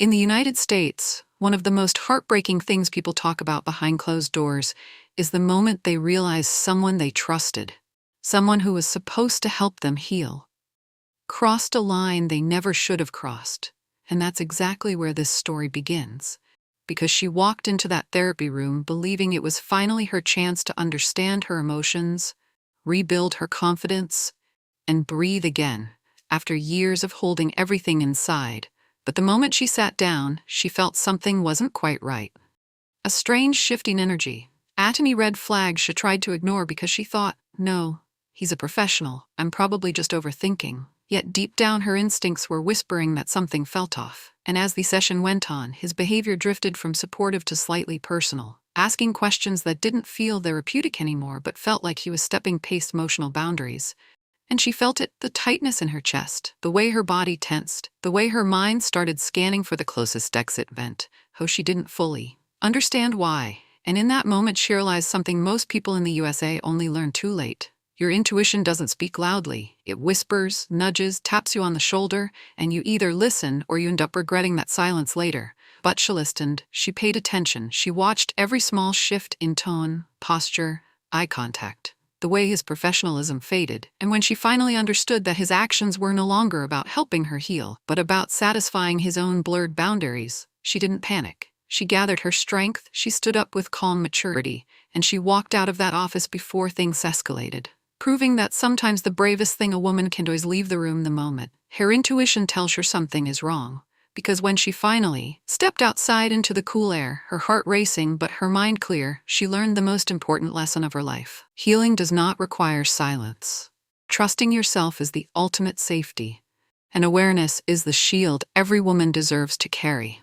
In the United States, one of the most heartbreaking things people talk about behind closed doors is the moment they realize someone they trusted, someone who was supposed to help them heal, crossed a line they never should have crossed. And that's exactly where this story begins. Because she walked into that therapy room believing it was finally her chance to understand her emotions, rebuild her confidence, and breathe again, after years of holding everything inside. But the moment she sat down, she felt something wasn't quite right. A strange shifting energy. A tiny red flag she tried to ignore because she thought, no, he's a professional, I'm probably just overthinking. Yet deep down her instincts were whispering that something felt off. And as the session went on, his behavior drifted from supportive to slightly personal, asking questions that didn't feel therapeutic anymore but felt like he was stepping past emotional boundaries. And she felt it, the tightness in her chest, the way her body tensed, the way her mind started scanning for the closest exit vent, though she didn't fully understand why. And in that moment she realized something most people in the USA only learn too late. Your intuition doesn't speak loudly. It whispers, nudges, taps you on the shoulder, and you either listen or you end up regretting that silence later. But she listened, she paid attention, she watched every small shift in tone, posture, eye contact, the way his professionalism faded. And when she finally understood that his actions were no longer about helping her heal, but about satisfying his own blurred boundaries, she didn't panic. She gathered her strength, she stood up with calm maturity, and she walked out of that office before things escalated, proving that sometimes the bravest thing a woman can do is leave the room the moment her intuition tells her something is wrong. Because when she finally stepped outside into the cool air, her heart racing but her mind clear, she learned the most important lesson of her life. Healing does not require silence. Trusting yourself is the ultimate safety, and awareness is the shield every woman deserves to carry.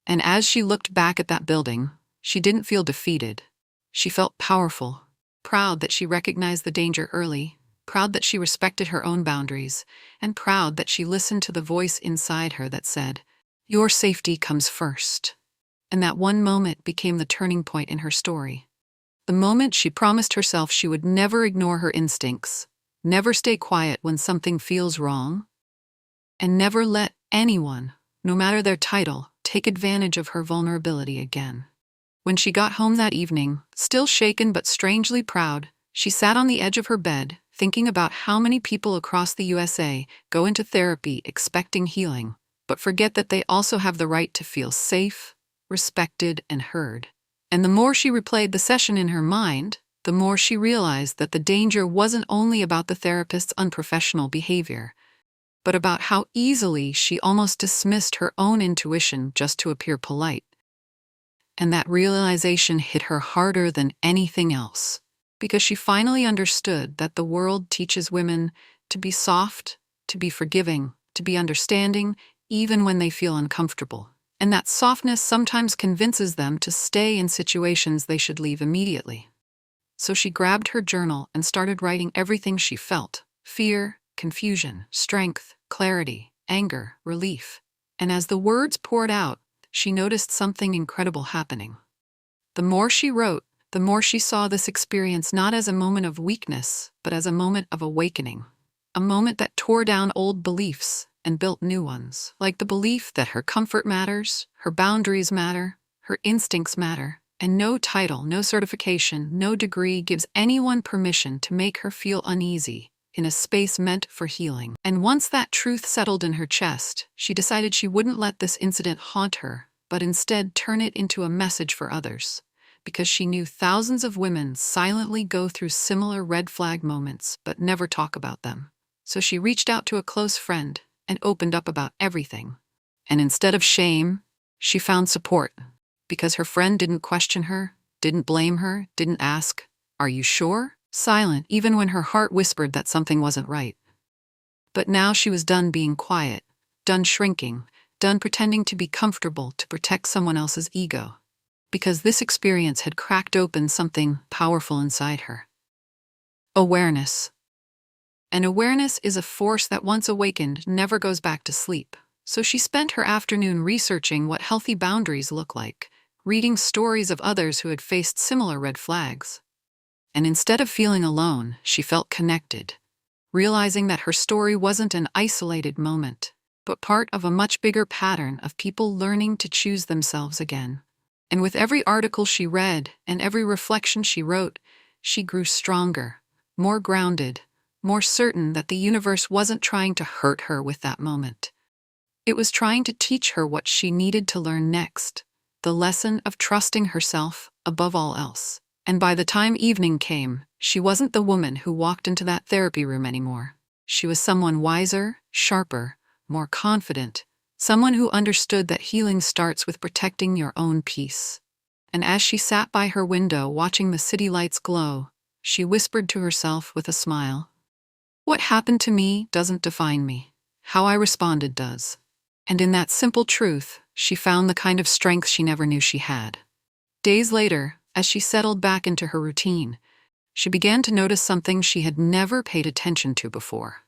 And as she looked back at that building, she didn't feel defeated. She felt powerful, proud that she recognized the danger early, proud that she respected her own boundaries, and proud that she listened to the voice inside her that said, "Your safety comes first." And that one moment became the turning point in her story. The moment she promised herself she would never ignore her instincts, never stay quiet when something feels wrong, and never let anyone, no matter their title, take advantage of her vulnerability again. When she got home that evening, still shaken but strangely proud, she sat on the edge of her bed, thinking about how many people across the USA go into therapy expecting healing, but forget that they also have the right to feel safe, respected, and heard. And the more she replayed the session in her mind, the more she realized that the danger wasn't only about the therapist's unprofessional behavior, but about how easily she almost dismissed her own intuition just to appear polite. And that realization hit her harder than anything else, because she finally understood that the world teaches women to be soft, to be forgiving, to be understanding, even when they feel uncomfortable. And that softness sometimes convinces them to stay in situations they should leave immediately. So she grabbed her journal and started writing everything she felt: fear, confusion, strength, clarity, anger, relief. And as the words poured out, she noticed something incredible happening. The more she wrote, the more she saw this experience not as a moment of weakness, but as a moment of awakening. A moment that tore down old beliefs and built new ones, like the belief that her comfort matters, her boundaries matter, her instincts matter, and no title, no certification, no degree gives anyone permission to make her feel uneasy in a space meant for healing. And once that truth settled in her chest, she decided she wouldn't let this incident haunt her, but instead turn it into a message for others, because she knew thousands of women silently go through similar red flag moments but never talk about them. So she reached out to a close friend and opened up about everything. And instead of shame, she found support, because her friend didn't question her, didn't blame her, didn't ask, "Are you sure?" Silent, even when her heart whispered that something wasn't right. But now she was done being quiet, done shrinking, done pretending to be comfortable to protect someone else's ego. Because this experience had cracked open something powerful inside her. Awareness. And awareness is a force that once awakened never goes back to sleep. So she spent her afternoon researching what healthy boundaries look like, reading stories of others who had faced similar red flags. And instead of feeling alone, she felt connected, realizing that her story wasn't an isolated moment. but part of a much bigger pattern of people learning to choose themselves again. And with every article she read and every reflection she wrote, she grew stronger, more grounded, more certain that the universe wasn't trying to hurt her with that moment. It was trying to teach her what she needed to learn next, the lesson of trusting herself above all else. And by the time evening came, she wasn't the woman who walked into that therapy room anymore. She was someone wiser, sharper, more confident, someone who understood that healing starts with protecting your own peace. And as she sat by her window watching the city lights glow, she whispered to herself with a smile, "What happened to me doesn't define me. How I responded does." And in that simple truth, she found the kind of strength she never knew she had. Days later, as she settled back into her routine, she began to notice something she had never paid attention to before.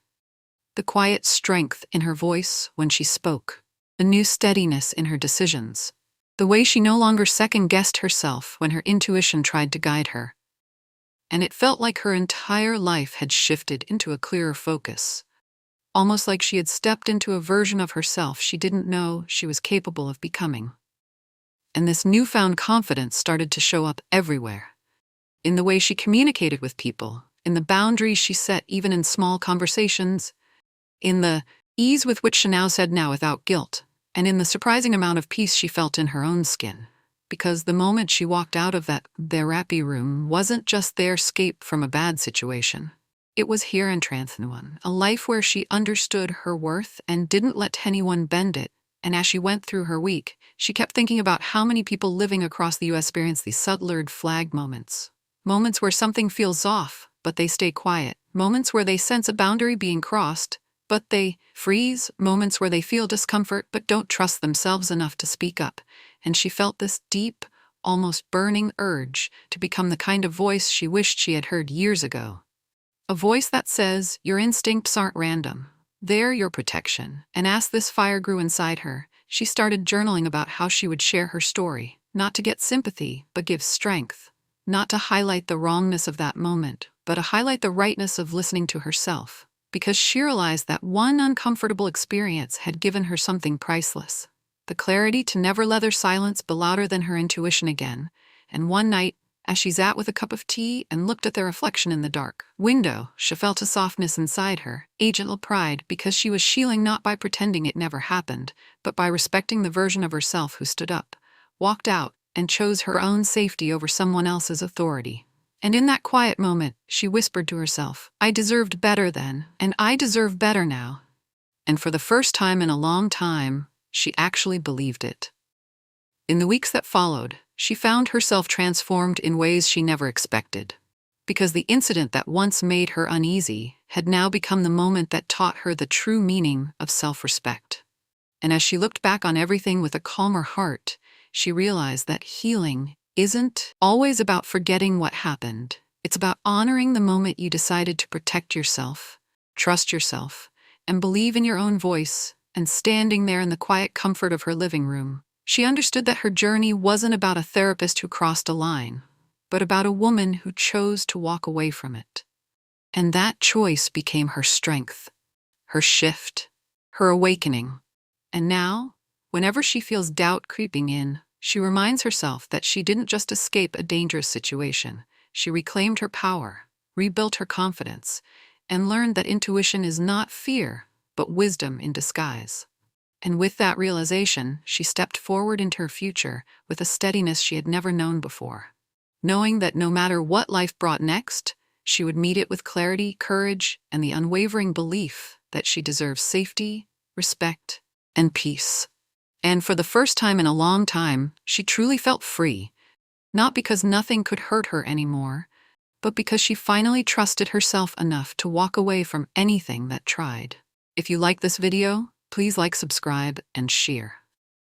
The quiet strength in her voice when she spoke, the new steadiness in her decisions, the way she no longer second-guessed herself when her intuition tried to guide her. And it felt like her entire life had shifted into a clearer focus, almost like she had stepped into a version of herself she didn't know she was capable of becoming. And this newfound confidence started to show up everywhere. In the way she communicated with people, in the boundaries she set even in small conversations, in the ease with which she now said now without guilt, and in the surprising amount of peace she felt in her own skin. Because the moment she walked out of that therapy room wasn't just their escape from a bad situation. It was here in one, a life where she understood her worth and didn't let anyone bend it. And as she went through her week, she kept thinking about how many people living across the U.S. experience these subtler flag moments. Moments where something feels off, but they stay quiet. Moments where they sense a boundary being crossed, but they freeze. Moments where they feel discomfort, but don't trust themselves enough to speak up. And she felt this deep, almost burning urge to become the kind of voice she wished she had heard years ago. A voice that says, your instincts aren't random. They're your protection. And as this fire grew inside her, she started journaling about how she would share her story, not to get sympathy, but give strength. Not to highlight the wrongness of that moment, but to highlight the rightness of listening to herself. Because she realized that one uncomfortable experience had given her something priceless. The clarity to never let her silence be louder than her intuition again. And one night, as she sat with a cup of tea and looked at their reflection in the dark window, she felt a softness inside her, a gentle pride, because she was healing not by pretending it never happened, but by respecting the version of herself who stood up, walked out, and chose her own safety over someone else's authority. And in that quiet moment, she whispered to herself, I deserved better then, and I deserve better now. And for the first time in a long time, she actually believed it. In the weeks that followed, she found herself transformed in ways she never expected. Because the incident that once made her uneasy had now become the moment that taught her the true meaning of self-respect. And as she looked back on everything with a calmer heart, she realized that healing isn't always about forgetting what happened. It's about honoring the moment you decided to protect yourself, trust yourself, and believe in your own voice. And standing there in the quiet comfort of her living room, she understood that her journey wasn't about a therapist who crossed a line, but about a woman who chose to walk away from it. And that choice became her strength, her shift, her awakening. And now, whenever she feels doubt creeping in, she reminds herself that she didn't just escape a dangerous situation. She reclaimed her power, rebuilt her confidence, and learned that intuition is not fear, but wisdom in disguise. And with that realization, she stepped forward into her future with a steadiness she had never known before, knowing that no matter what life brought next, she would meet it with clarity, courage, and the unwavering belief that she deserves safety, respect, and peace. And for the first time in a long time, she truly felt free, not because nothing could hurt her anymore, but because she finally trusted herself enough to walk away from anything that tried. If you like this video, please like, subscribe, and share.